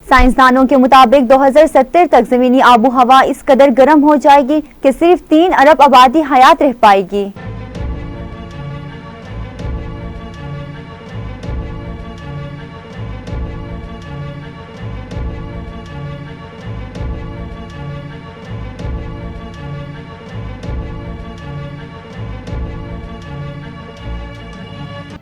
साइंसदानों के मुताबिक 2070 तक जमीनी आबो हवा इस कदर गर्म हो जाएगी कि सिर्फ 3 अरब आबादी हयात रह पाएगी।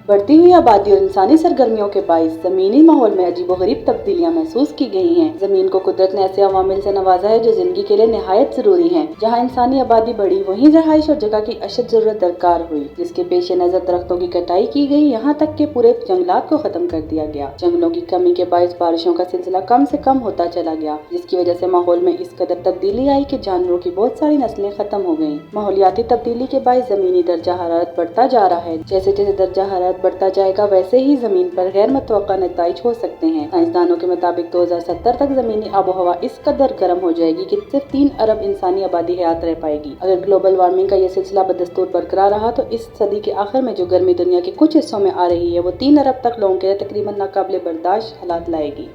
बढ़ती हुई आबादी और इंसानी सरगर्मियों के बाइस जमीनी माहौल में अजीबोगरीब तब्दीलियां महसूस की गई हैं। जमीन को कुदरत ने ऐसे अवामिल से नवाजा है जो जिंदगी के लिए निहायत जरूरी हैं। जहां इंसानी आबादी बढ़ी वहीं रहाइश और जगह की अशद जरूरत दरकार हुई, जिसके पेश नजर दरख्तों की कटाई की गई, यहाँ तक के पूरे जंगलात को खत्म कर दिया गया। जंगलों की कमी के बाइस बारिशों का सिलसिला कम से कम होता चला गया, जिसकी वजह से माहौल में इस कदर तब्दीली आई कि जानवरों की बहुत सारी नस्लें खत्म हो गयी। माहौलियाती तब्दीली के बाइस जमीनी दर्जा हरारत बढ़ता जा रहा है। जैसे जैसे दर्जा हरारत बढ़ता जाएगा वैसे ही जमीन पर गैर मुतवक्का नताइज हो सकते हैं। साइंसदानों के मुताबिक 2070 तक जमीनी आबो हवा इस कदर गर्म हो जाएगी कि सिर्फ 3 अरब इंसानी आबादी हयात रह पाएगी। अगर ग्लोबल वार्मिंग का यह सिलसिला बदस्तूर बरकरार रहा तो इस सदी के आखिर में जो गर्मी दुनिया के कुछ हिस्सों में आ रही है वो 3 अरब तक लोगों के तकरीबन नाकाबिले बर्दाश्त हालात लाएगी।